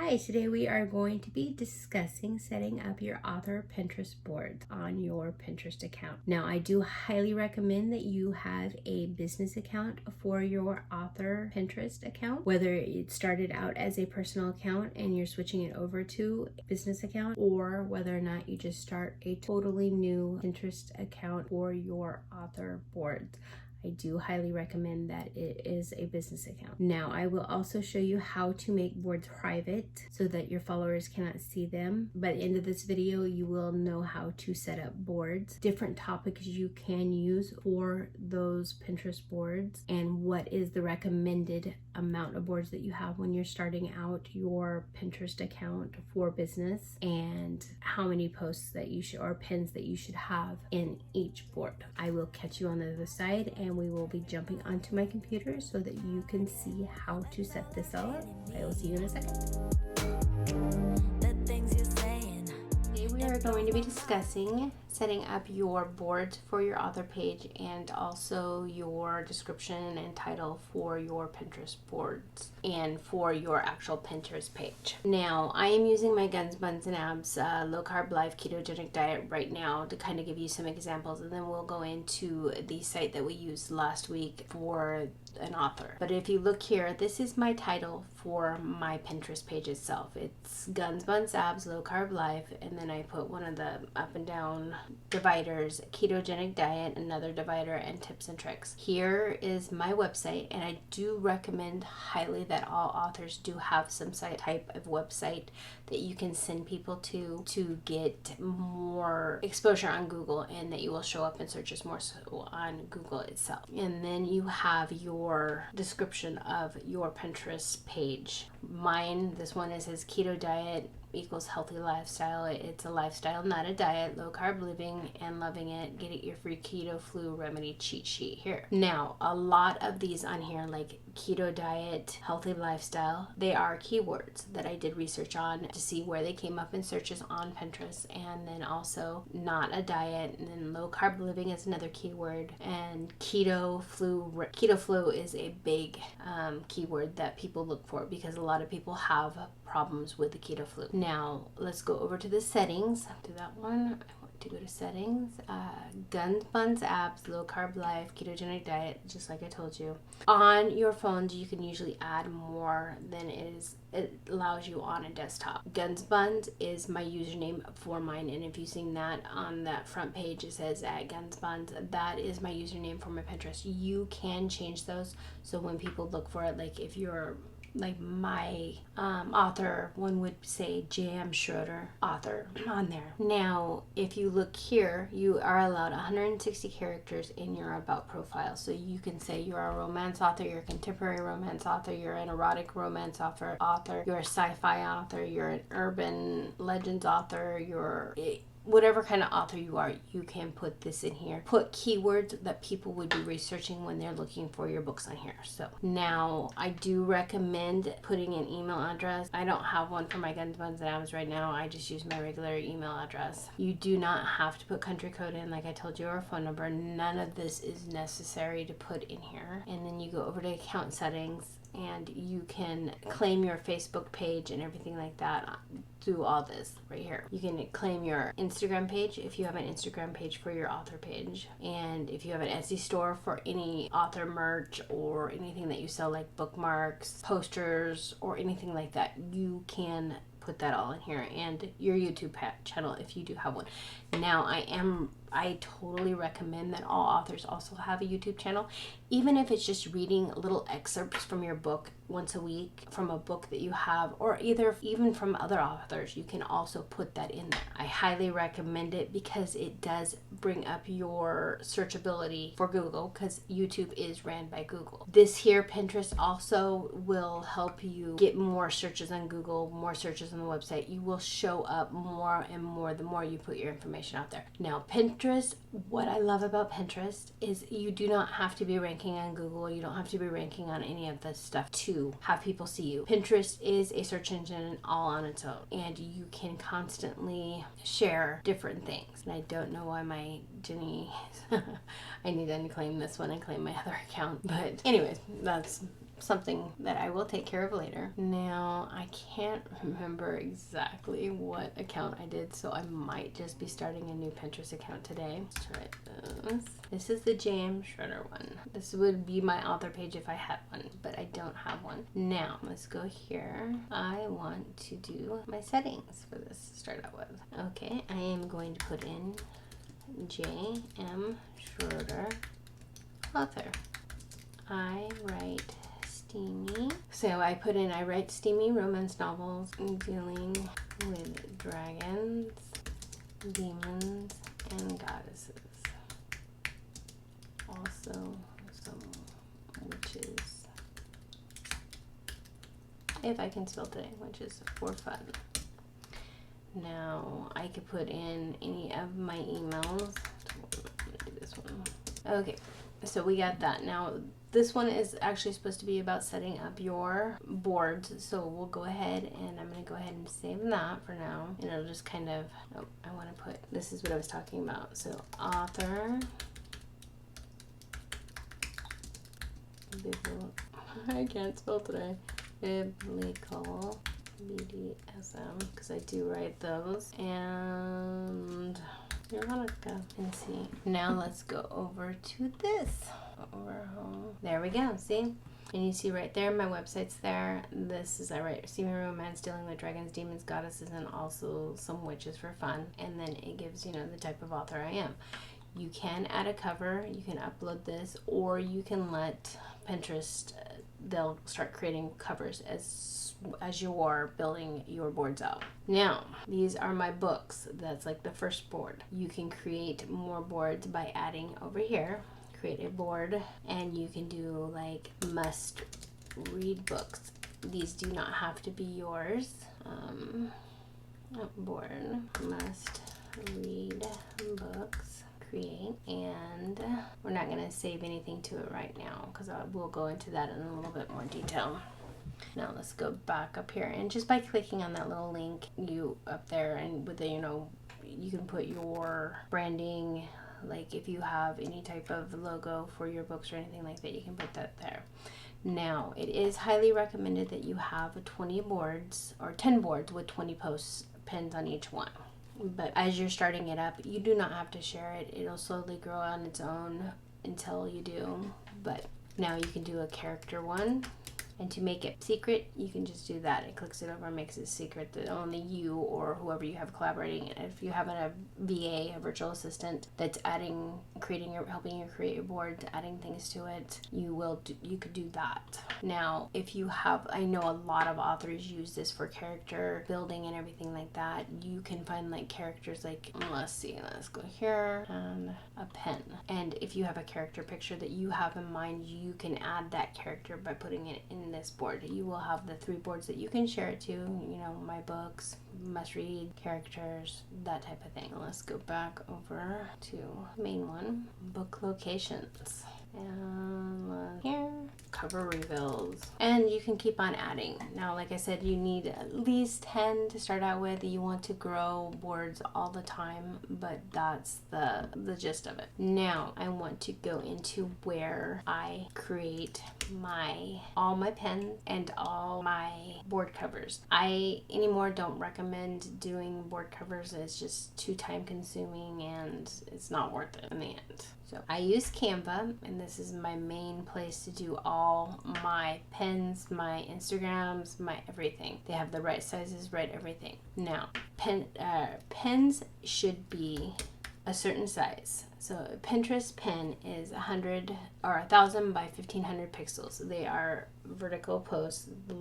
Hi, today we are going to be discussing setting up your author Pinterest board on your Pinterest account. Now, I do highly recommend that you have a business account for your author Pinterest account, whether it started out as a personal account and you're switching it over to a business account, or whether or not you just start a totally new Pinterest account for your author board. I do highly recommend that it is a business account. Now, I will also show you how to make boards private so that your followers cannot see them. By the end of this video, you will know how to set up boards, different topics you can use for those Pinterest boards, and what is the recommended amount of boards that you have when you're starting out your Pinterest account for business, and how many posts that you should, or pins that you should have in each board. I will catch you on the other side, and we will be jumping onto my computer so that you can see how to set this all up. I will see you in a second. Today we are going to be discussing setting up your board for your author page and also your description and title for your Pinterest boards and for your actual Pinterest page. Now, I am using my Guns, Buns, and Abs low carb life ketogenic diet right now to kind of give you some examples, and then we'll go into the site that we used last week for an author. But if you look here, this is my title for my Pinterest page itself. It's Guns, Buns, Abs, Low Carb Life, and then I put one of the up and down dividers, ketogenic diet, another divider, and tips and tricks. Here is my website, and I do recommend highly that all authors do have some type of website that you can send people to get more exposure on Google, and that you will show up in searches more so on Google itself. And then you have your description of your Pinterest page. Mine, this one, it says keto diet equals healthy lifestyle. It's a lifestyle, not a diet. Low carb living and loving it. Get your free keto flu remedy cheat sheet here. Now, a lot of these on here, like keto diet, healthy lifestyle, they are keywords that I did research on to see where they came up in searches on Pinterest. And then also not a diet, and then low carb living is another keyword, and keto flu is a big keyword that people look for because a lot of people have problems with the keto flu. Now, let's go over to the settings. To that one, I want to go to settings. Guns, Buns, Abs, Low Carb Life, Ketogenic Diet, just like I told you. On your phones, you can usually add more than it allows you on a desktop. Guns Buns is my username for mine, and if you've seen that on that front page, it says @Guns Buns. That is my username for my Pinterest. You can change those, so when people look for it, like if you're like my author, one would say J.M. Schroder author on there. Now, if you look here, you are allowed 160 characters in your about profile. So you can say you're a romance author, you're a contemporary romance author, you're an erotic romance author, you're a sci-fi author, you're an urban legends author, you're whatever kind of author you are, you can put this in here. Put keywords that people would be researching when they're looking for your books on here. So now I do recommend putting an email address. I don't have one for my Guns, Buns, and Abs right now. I just use my regular email address. You do not have to put country code in, like I told you, or a phone number. None of this is necessary to put in here. And then you go over to account settings, and you can claim your Facebook page and everything like that through all this right here. You can claim your Instagram page if you have an Instagram page for your author page, and if you have an Etsy store for any author merch or anything that you sell, like bookmarks, posters, or anything like that, you can put that all in here, and your YouTube channel if you do have one. Now, I totally recommend that all authors also have a YouTube channel, even if it's just reading little excerpts from your book once a week from a book that you have, or even from other authors. You can also put that in there. I highly recommend it because it does bring up your searchability for Google, because YouTube is ran by Google. This here, Pinterest, also will help you get more searches on Google, more searches on the website. You will show up more and more the more you put your information out there. Now, Pinterest, what I love about Pinterest is you do not have to be ranking on Google. You don't have to be ranking on any of this stuff to have people see you. Pinterest is a search engine all on its own, and you can constantly share different things. And I don't know why my Jennie I need to unclaim this one and claim my other account. But anyways, that's something that I will take care of later. Now, I can't remember exactly what account I did, so I might just be starting a new Pinterest account today. Let's try this. This is the James Schroder one. This would be my author page if I had one, but I don't have one. Now, let's go here. I want to do my settings for this to start out with. Okay, I am going to put in J.M. Schroder, author. I write steamy. So I write steamy romance novels dealing with dragons, demons, and goddesses. Also some witches. If I can spell today, which is for fun. Now I could put in any of my emails. I'm gonna do this one. Okay, so we got that. Now this one is actually supposed to be about setting up your boards. So we'll go ahead and I'm gonna go ahead and save that for now. And it'll just kind of, oh, I wanna put, this is what I was talking about. So author, I can't spell today. Biblical, BDSM, because I do write those. And Veronica and see. Now let's go over to this. Over home. There we go. See? And you see right there, my website's there. This is, I write steamy romance dealing with dragons, demons, goddesses, and also some witches for fun. And then it gives, you know, the type of author I am. You can add a cover, you can upload this, or you can let Pinterest, they'll start creating covers as you are building your boards out. Now, these are my books. That's like the first board. You can create more boards by adding over here, create a board, and you can do like must read books. These do not have to be yours. Board, must read books. Create, and we're not going to save anything to it right now because we'll go into that in a little bit more detail. Now let's go back up here, and just by clicking on that little link you up there, and with the, you know, you can put your branding, like if you have any type of logo for your books or anything like that, you can put that there. Now it is highly recommended that you have 20 boards or 10 boards with 20 posts pins on each one. But as you're starting it up, you do not have to share it. It'll slowly grow on its own until you do. But now you can do a character one. And to make it secret, you can just do that. It clicks it over and makes it secret that only you or whoever you have collaborating. If you have a VA, a virtual assistant, that's helping you create your board, adding things to it, you could do that. Now, if you have, I know a lot of authors use this for character building and everything like that. You can find like characters like, let's go here, and a pen. And if you have a character picture that you have in mind, you can add that character by putting it in this board. You will have the 3 boards that you can share it to, you know, my books, must read, characters, that type of thing. Let's go back over to the main one, book locations. And here, cover reveals. And you can keep on adding. Now, like I said, you need at least 10 to start out with. You want to grow boards all the time, but that's the gist of it. Now, I want to go into where I create all my pens and all my board covers. I anymore don't recommend doing board covers. It's just too time consuming and it's not worth it in the end. So I use Canva, and this is my main place to do all my pens, my Instagrams, my everything. They have the right sizes, right everything. Now, pens should be a certain size. So a Pinterest pen is 100 or 1,000 by 1,500 pixels. They are vertical posts, they're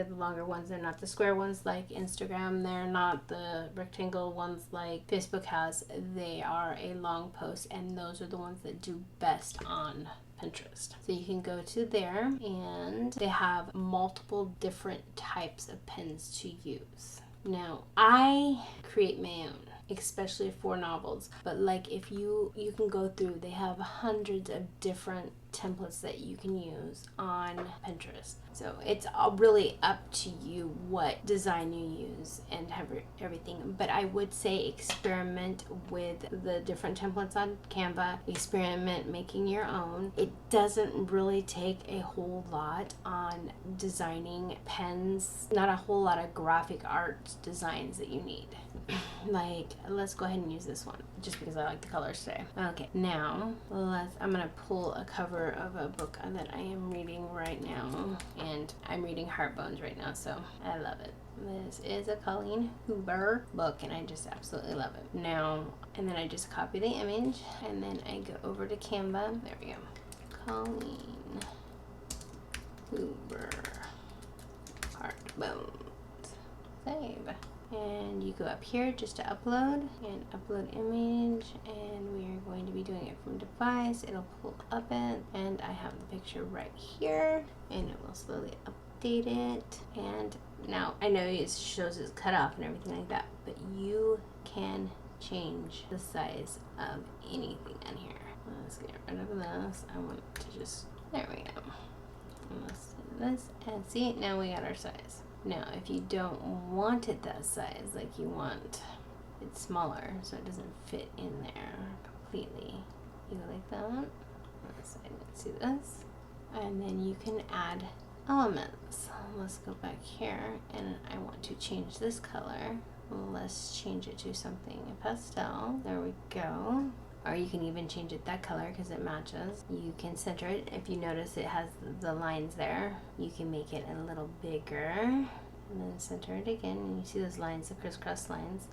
the longer ones. They're not the square ones like Instagram. They're not the rectangle ones like Facebook has. They are a long post, and those are the ones that do best on Pinterest. So you can go to there, and they have multiple different types of pens to use. Now, I create my own, especially for novels, but like if you can go through, they have hundreds of different templates that you can use on Pinterest. So it's all really up to you what design you use and everything. But I would say experiment with the different templates on Canva. Experiment making your own. It doesn't really take a whole lot on designing pens. Not a whole lot of graphic art designs that you need. Like, let's go ahead and use this one just because I like the colors today. Okay, now I'm gonna pull a cover of a book that I am reading right now, and I'm reading Heartbones right now, so I love it. This is a Colleen Hoover book, and I just absolutely love it. Now, and then I just copy the image, and then I go over to Canva. There we go. Colleen Hoover Heartbones. Save. And you go up here just to upload and upload image, and we are going to be doing it from device. It'll pull up it, and I have the picture right here, and it will slowly update it. And now I know it shows it's cut off and everything like that, but you can change the size of anything on here. Let's get rid of this. I want to just, there we go. And let's do this, and see, now we got our size. Now, if you don't want it that size, like you want it smaller so it doesn't fit in there completely, you go like that. Let's see this. And then you can add elements. Let's go back here, and I want to change this color. Let's change it to something pastel. There we go. Or you can even change it that color because it matches. You can center it. If you notice it has the lines there, you can make it a little bigger and then center it again, and you see those lines, the crisscross lines,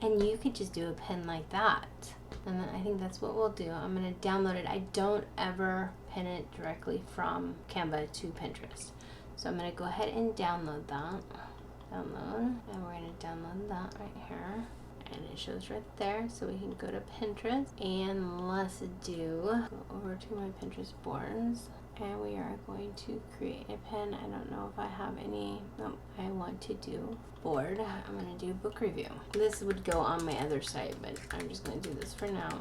and you could just do a pen like that. And then I think that's what we'll do. I'm going to download it. I don't ever pin it directly from Canva to Pinterest, so I'm going to go ahead and download that. Download, and we're going to download that right here. And it shows right there, so we can go to Pinterest, and let's go over to my Pinterest boards, and we are going to create a pen. I don't know if I have any. Nope, I want to do board. I'm going to do book review. This would go on my other site, but I'm just going to do this for now.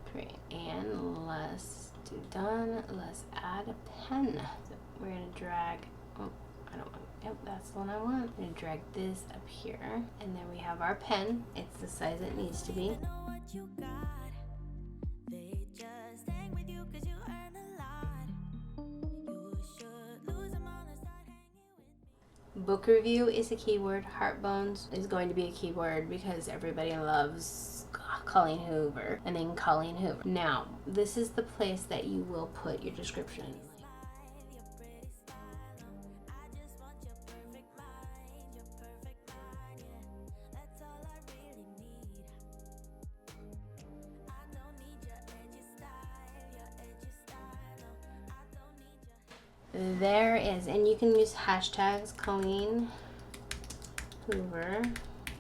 Create, and let's do done. Let's add a pen. So we're going to drag, oh, I don't want, yep, that's the one I want. I'm going to drag this up here, and then we have our pen. It's the size it needs to be. Book review is a keyword. Heartbones is going to be a keyword because everybody loves Colleen Hoover, and then Colleen Hoover. Now, this is the place that you will put your description. There is, and you can use hashtags Colleen Hoover,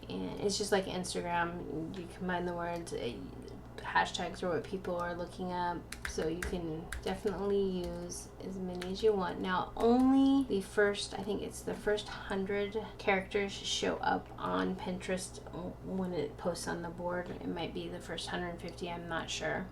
and it's just like Instagram. You combine the words. Hashtags are what people are looking up, so you can definitely use as many as you want. Now, only the first, I think it's the first 100 characters show up on Pinterest when it posts on the board. It might be the first 150, I'm not sure.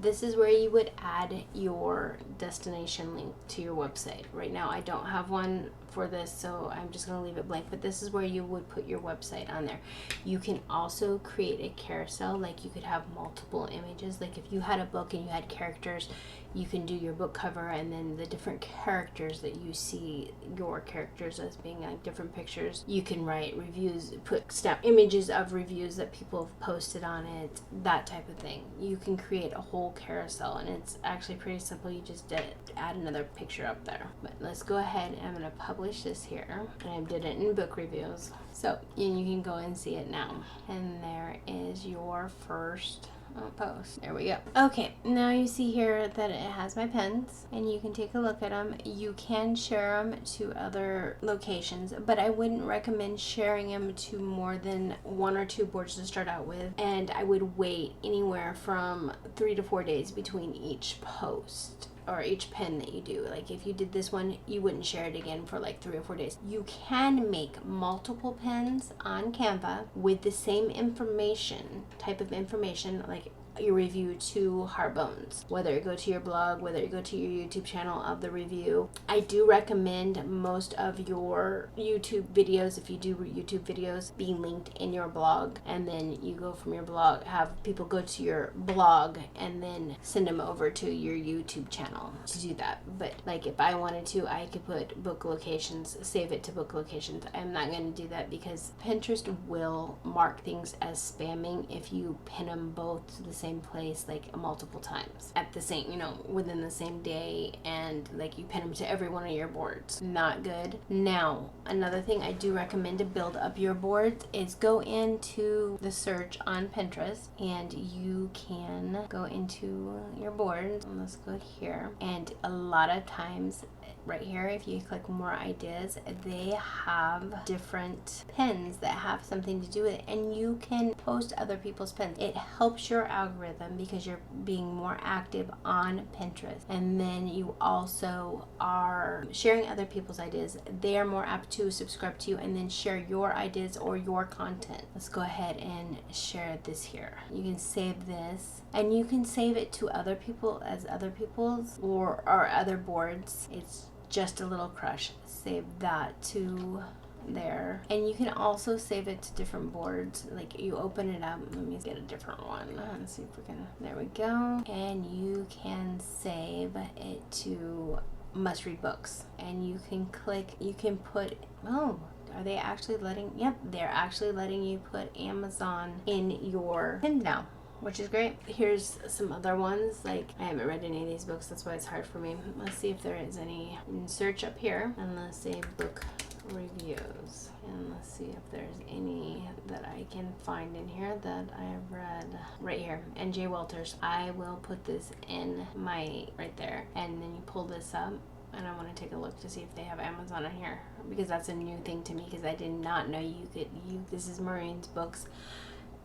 This is where you would add your destination link to your website. Right now I don't have one for this, so I'm just going to leave it blank, but this is where you would put your website on there. You can also create a carousel, like you could have multiple images. Like if you had a book and you had characters, you can do your book cover, and then the different characters that you see your characters as being like different pictures. You can write reviews, snap images of reviews that people have posted on it, that type of thing. You can create a whole carousel, and it's actually pretty simple. You just add another picture up there. But let's go ahead, and I'm going to publish this here, and I did it in book reviews. So you can go and see it now. And there is your first post. There we go. Okay, now you see here that it has my pens, and you can take a look at them. You can share them to other locations, but I wouldn't recommend sharing them to more than 1 or 2 boards to start out with, and I would wait anywhere from 3 to 4 days between each post or each pen that you do. Like if you did this one, you wouldn't share it again for like 3 or 4 days. You can make multiple pens on Canva with the same information, type of information. Like your review to heart bones, whether it go to your blog, whether it go to your YouTube channel of the review. I do recommend most of your YouTube videos, if you do YouTube videos, being linked in your blog, and then you go from your blog, have people go to your blog and then send them over to your YouTube channel to do that. But like if I wanted to, I could put book locations, save it to book locations. I'm not going to do that because Pinterest will mark things as spamming if you pin them both to the same place like multiple times at the same, within the same day, and like you pin them to every one of your boards. Not good. Now, another thing I do recommend to build up your boards is go into the search on Pinterest, and you can go into your boards. Let's go here, and a lot of times right here, if you click more ideas, they have different pins that have something to do with it, and you can post other people's pins. It helps your algorithm because you're being more active on Pinterest, and then you also are sharing other people's ideas. They are more apt to subscribe to you and then share your ideas or your content. Let's go ahead and share this here. You can save this, and you can save it to other people as other people's or other boards. It's just a little crush. Save that to there, and you can also save it to different boards. Like you open it up, let me get a different one. Let's see if we can, there we go, and you can save it to must read books, and you can click, you can put, oh, are they actually letting, yep, they're actually letting you put Amazon in your pin now, which is great. Here's some other ones. Like I haven't read any of these books, that's why it's hard for me. Let's see if there is any. Search up here and let's say book reviews, and let's see if there's any that I can find in here that I have read. Right here, N.J. Walters. I will put this in my right there, and then you pull this up, and I want to take a look to see if they have Amazon on here, because that's a new thing to me, because I did not know you could. This is Maureen's books.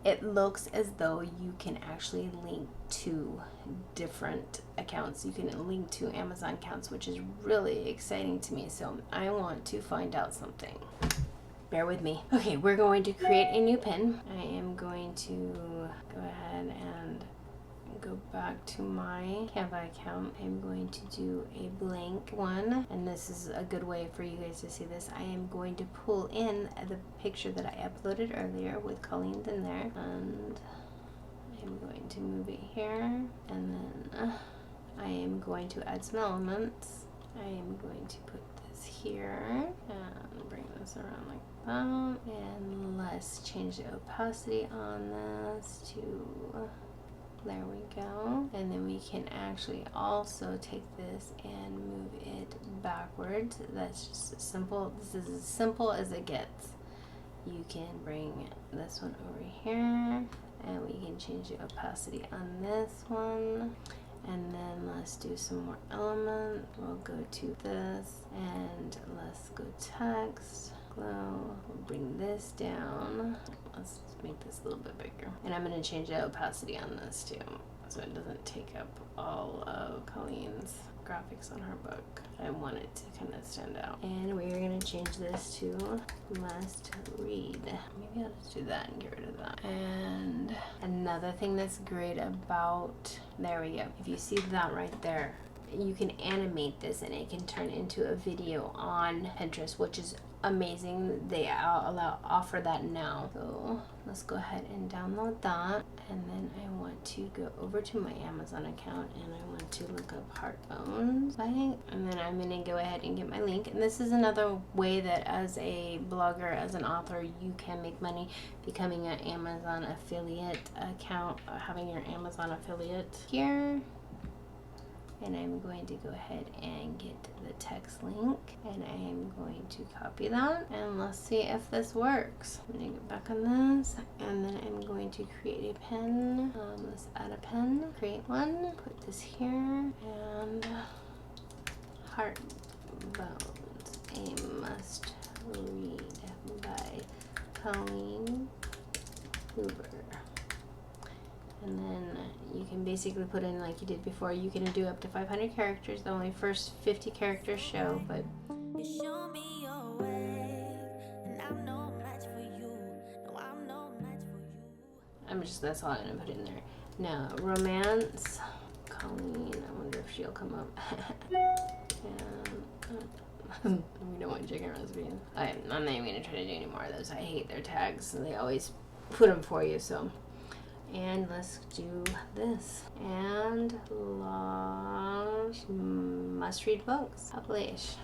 It looks as though you can actually link to different accounts. You can link to Amazon accounts, which is really exciting to me. So I want to find out something. Bear with me. Okay, we're going to create a new pin. I am going to go ahead and go back to my Canva account. I'm going to do a blank one, and this is a good way for you guys to see this. I am going to pull in the picture that I uploaded earlier with Colleen's in there, and I'm going to move it here, and then I am going to add some elements. I am going to put this here and bring this around like that, and let's change the opacity on this to, there we go. And then we can actually also take this and move it backwards. That's just as simple. This is as simple as it gets. You can bring this one over here, and we can change the opacity on this one. And then let's do some more element. We'll go to this, and let's go text, glow. We'll bring this down. Let's make this a little bit bigger. And I'm going to change the opacity on this too, so it doesn't take up all of Colleen's graphics on her book. I want it to kind of stand out. And we're going to change this to must read. Maybe I'll just do that and get rid of that. And another thing that's great about, there we go. If you see that right there, you can animate this and it can turn into a video on Pinterest, which is amazing. They offer that now. So let's go ahead and download that, and then I want to go over to my Amazon account, and I want to look up heart bones, and then I'm gonna go ahead and get my link. And this is another way that as a blogger, as an author, you can make money, becoming an Amazon affiliate account, having your Amazon affiliate here. And I'm going to go ahead and get the text link, and I am going to copy that, and let's see if this works. I'm going to go back on this, and then I'm going to create a pen. Let's add a pen, create one, put this here, and heart bones, a must read by Colleen Hoover. And then you can basically put in, like you did before, you can do up to 500 characters. The only first 50 characters show, but you show me your way, and I'm no match for you. No, I'm no match for you. That's all I'm gonna put in there. Now, romance. Colleen, I wonder if she'll come up. And, we don't want chicken recipes. I'm not even going to try to do any more of those. I hate their tags. They always put them for you, so. And let's do this. And must read books. Publish.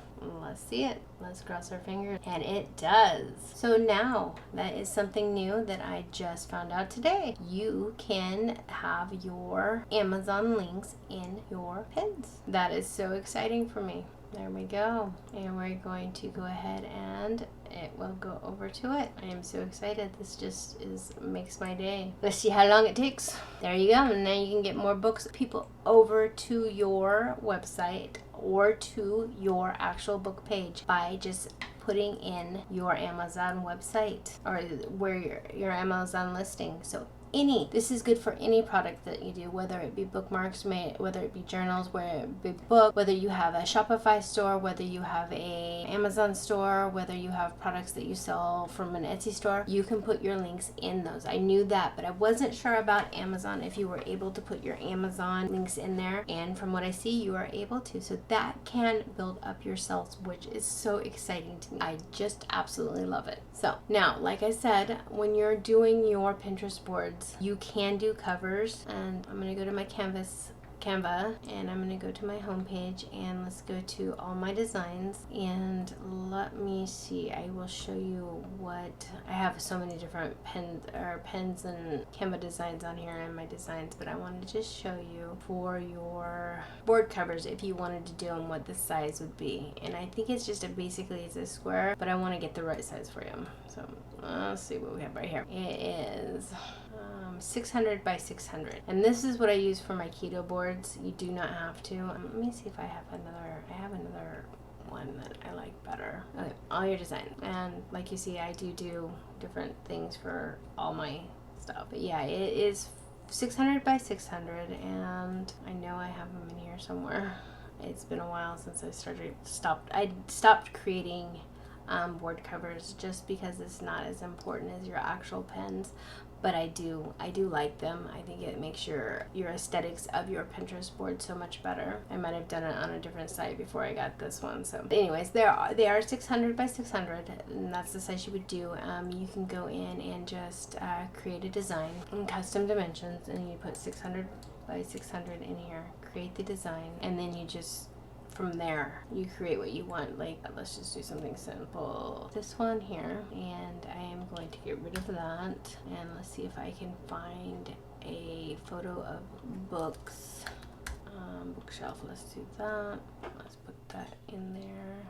Let's see it. Let's cross our fingers. And it does. So now that is something new that I just found out today. You can have your Amazon links in your pins. That is so exciting for me. There we go. And we're going to go ahead and it will go over to it. I am so excited. This just makes my day. Let's see how long it takes. There you go. And now you can get more books, people over to your website or to your actual book page by just putting in your Amazon website or where your Amazon listing. So this is good for any product that you do, whether it be bookmarks, whether it be journals, whether it be book, whether you have a Shopify store, whether you have a Amazon store, whether you have products that you sell from an Etsy store, you can put your links in those. I knew that, but I wasn't sure about Amazon, if you were able to put your Amazon links in there, and from what I see, you are able to. So that can build up your sales, which is so exciting to me. I just absolutely love it. So now, like I said, when you're doing your Pinterest boards, you can do covers, and I'm going to go to my Canva, and I'm going to go to my home page, and let's go to all my designs, and let me see. I will show you what I have. So many different pens and Canva designs on here in my designs, but I wanted to just show you for your board covers, if you wanted to do them, what the size would be. And I think it's just basically it's a square, but I want to get the right size for you. So let's see what we have right here. It is 600 by 600, and this is what I use for my keto boards. You do not have to. Let me see if I have another one that I like better. Okay, all your design, and like you see, I do different things for all my stuff. But yeah, it is 600 by 600, and I know I have them in here somewhere. It's been a while since I stopped creating board covers, just because it's not as important as your actual pens, but I do like them. I think it makes your aesthetics of your Pinterest board so much better. I might have done it on a different site before I got this one. So but anyways, they are 600 by 600, and that's the size you would do. You can go in and just create a design in custom dimensions, and you put 600 by 600 in here, create the design, and then you just from there you create what you want. Like, let's just do something simple, this one here, and I am going to get rid of that, and let's see if I can find a photo of books. Bookshelf, let's do that. Let's put that in there,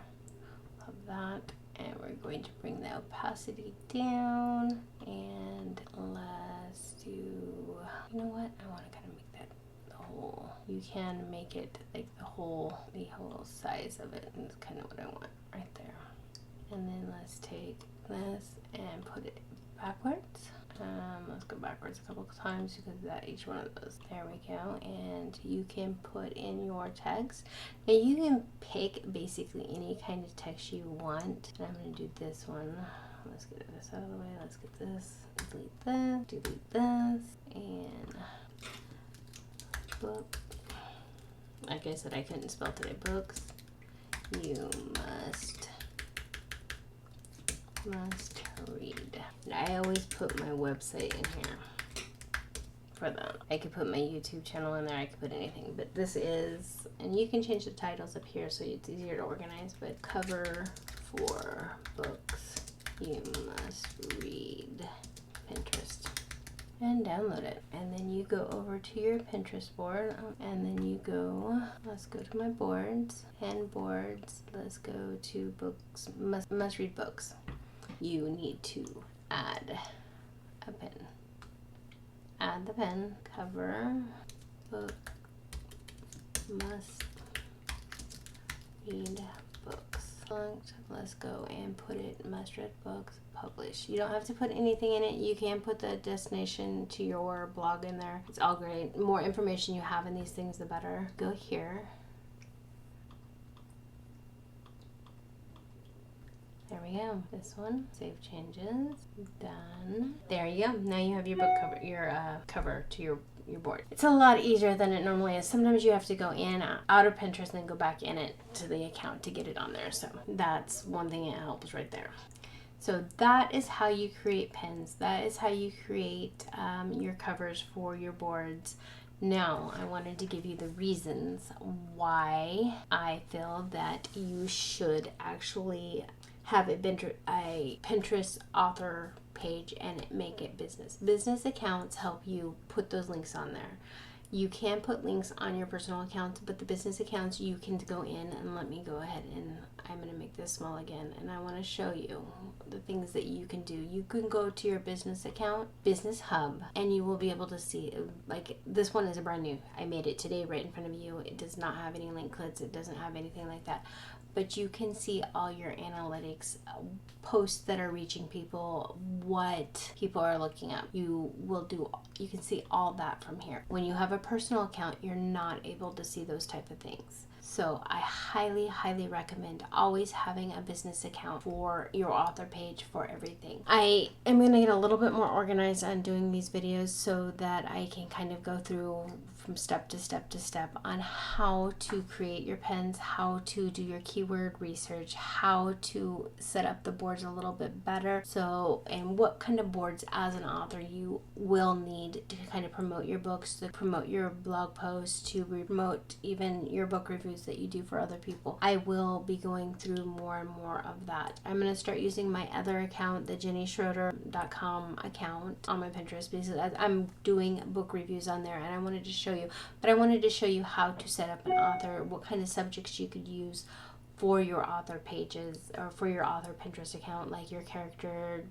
of that, and we're going to bring the opacity down, and let's do, you know what, I want to kind of make that the whole, you can make it like the whole size of it, and that's kind of what I want right there. And then let's take this and put it backwards. Let's go backwards a couple of times because that each one of those. There we go. And you can put in your text. Now you can pick basically any kind of text you want. And I'm going to do this one. Let's get this out of the way. Let's get this. Delete this. And book. Like I said, I couldn't spell today. Books. You must read. And I always put my website in here for them. I could put my YouTube channel in there. I could put anything. But this is, and you can change the titles up here so it's easier to organize. But cover for books you must read, Pinterest. And download it, and then you go over to your Pinterest board, and then you go, let's go to my boards, and boards, let's go to books, must read books. You need to add a pen. Add the pen, cover, book, must read books. Let's go and put it, must read books, publish. You don't have to put anything in it. You can put the destination to your blog in there. It's all great. The more information you have in these things, the better. Go here. There we go. This one, save changes, done. There you go. Now you have your book cover, your cover to your your board. It's a lot easier than it normally is. Sometimes you have to go in, out of Pinterest, and then go back in it to the account to get it on there. So that's one thing that helps right there. So that is how you create pins. That is how you create your covers for your boards. Now, I wanted to give you the reasons why I feel that you should actually have a Pinterest author page and make it business. Business accounts help you put those links on there. You can put links on your personal accounts, but the business accounts, you can go in and let me go ahead and I'm going to make this small again. And I want to show you the things that you can do. You can go to your business account, Business Hub, and you will be able to see, like this one is a brand new. I made it today right in front of you. It does not have any link clicks. It doesn't have anything like that. But you can see all your analytics, posts that are reaching people, what people are looking up. You can see all that from here. When you have a personal account, you're not able to see those type of things. So I highly, highly recommend always having a business account for your author page for everything. I am going to get a little bit more organized on doing these videos so that I can kind of go through from step to step to step on how to create your pins, how to do your keyword research, how to set up the boards a little bit better. So, and what kind of boards as an author you will need to kind of promote your books, to promote your blog posts, to promote even your book reviews that you do for other people. I will be going through more and more of that. I'm going to start using my other account, the JennieSchroder.com account on my Pinterest, because I'm doing book reviews on there and I wanted to show you, but I wanted to show you how to set up an author, what kind of subjects you could use for your author pages or for your author Pinterest account, like your character.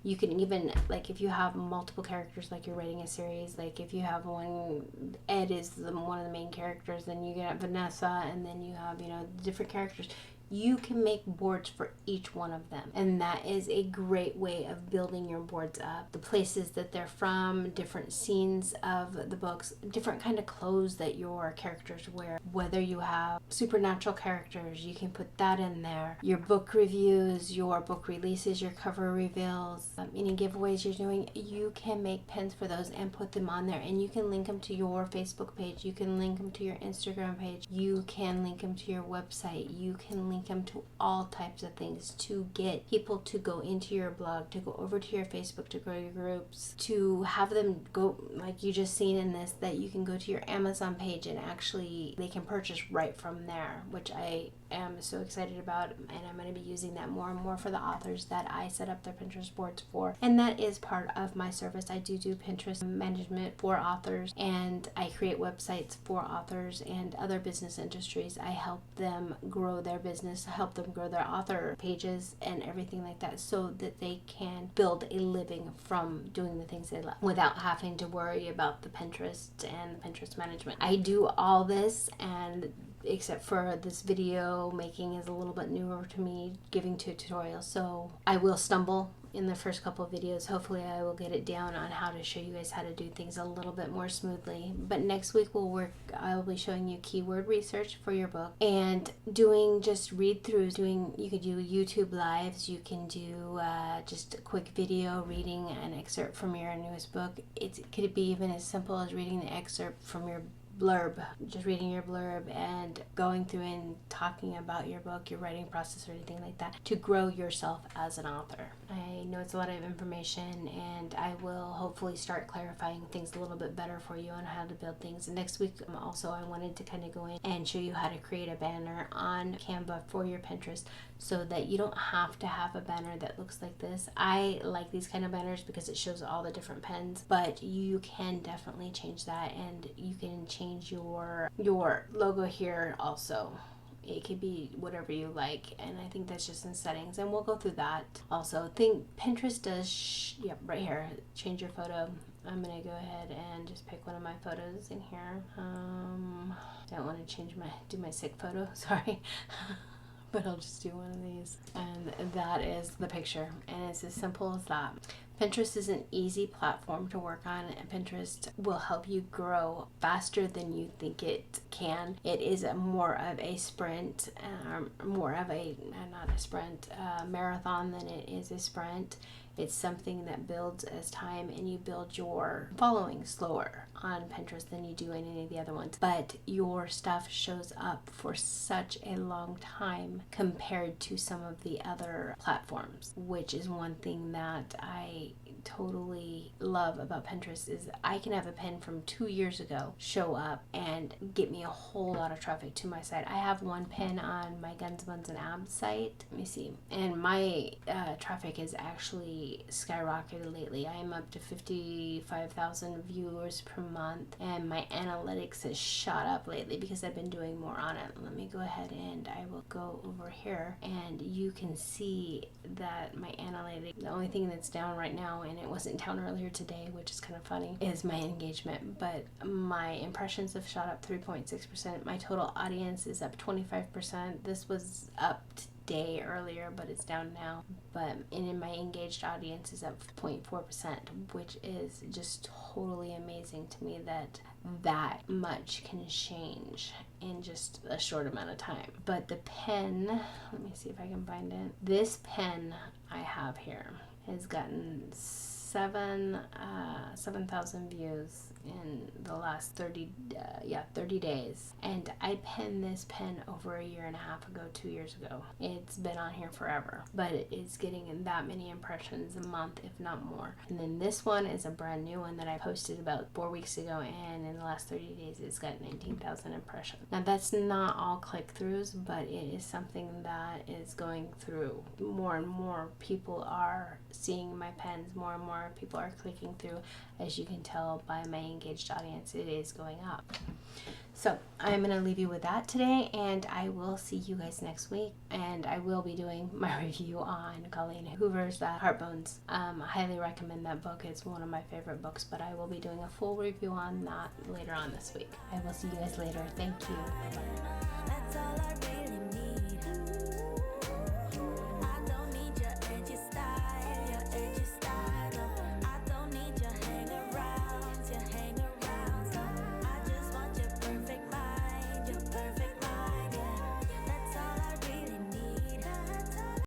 You can even, like if you have multiple characters, like you're writing a series, like if you have one, Ed is one of the main characters, then you get Vanessa, and then you have, different characters. You can make boards for each one of them. And that is a great way of building your boards up. The places that they're from, different scenes of the books, different kind of clothes that your characters wear. Whether you have supernatural characters, you can put that in there. Your book reviews, your book releases, your cover reveals, any giveaways you're doing, you can make pins for those and put them on there. And you can link them to your Facebook page. You can link them to your Instagram page. You can link them to your website. You can link them to all types of things to get people to go into your blog, to go over to your Facebook, to grow your groups, to have them go, like you just seen in this, that you can go to your Amazon page and actually they can purchase right from there, which I am so excited about, and I'm going to be using that more and more for the authors that I set up their Pinterest boards for. And that is part of my service. I do Pinterest management for authors, and I create websites for authors and other business industries. I help them grow their business, help them grow their author pages and everything like that, so that they can build a living from doing the things they love without having to worry about the Pinterest and the Pinterest management. I do all this, and except for this video making is a little bit newer to me, giving tutorials, so I will stumble in the first couple of videos. Hopefully I will get it down on how to show you guys how to do things a little bit more smoothly. But next week I will be showing you keyword research for your book and doing just read throughs. You could do YouTube lives, you can do just a quick video reading an excerpt from your newest book. It could be even as simple as reading the excerpt from your blurb, just reading your blurb and going through and talking about your book, your writing process, or anything like that, to grow yourself as an author. I know it's a lot of information, and I will hopefully start clarifying things a little bit better for you on how to build things. And next week also I wanted to kind of go in and show you how to create a banner on Canva for your Pinterest, so that you don't have to have a banner that looks like this. I like these kind of banners because it shows all the different pens, but you can definitely change that, and you can change your logo here also. It could be whatever you like, and I think that's just in settings, and we'll go through that. Also, Pinterest does right here, change your photo. I'm gonna go ahead and just pick one of my photos in here. Don't want to do my sick photo, sorry. But I'll just do one of these, and that is the picture, and it's as simple as that. Pinterest is an easy platform to work on, and Pinterest will help you grow faster than you think it can. It is more of a sprint, more of a, not a sprint, marathon than it is a sprint. It's something that builds as time, and you build your following slower on Pinterest than you do in any of the other ones. But your stuff shows up for such a long time compared to some of the other platforms, which is one thing that I totally love about Pinterest is I can have a pin from 2 years ago show up and get me a whole lot of traffic to my site. I have one pin on my Guns, Buns, and Abs site. Let me see. And my traffic has actually skyrocketed lately. I am up to 55,000 viewers per month, and my analytics has shot up lately because I've been doing more on it. Let me go ahead and I will go over here, and you can see that my analytics, the only thing that's down right now, and it wasn't down earlier today, which is kind of funny, is my engagement. But my impressions have shot up 3.6%. My total audience is up 25%. This was up today earlier, but it's down now. But in my engaged audience is up 0.4%, which is just totally amazing to me that much can change in just a short amount of time. But the pen, let me see if I can find it. This pen I have here has gotten 7,000 views in the last 30 days, and I penned this pen over a year and a half ago, 2 years ago. It's been on here forever, but it is getting that many impressions a month, if not more. And then this one is a brand new one that I posted about 4 weeks ago, and in the last 30 days it's got 19,000 impressions. Now that's not all click-throughs, but it is something that is going through. More and more people are seeing my pens, more and more people are clicking through. As you can tell by my engaged audience, it is going up. So I'm going to leave you with that today, and I will see you guys next week. And I will be doing my review on Colleen Hoover's Heartbones. I highly recommend that book. It's one of my favorite books, but I will be doing a full review on that later on this week. I will see you guys later. Thank you. Bye-bye.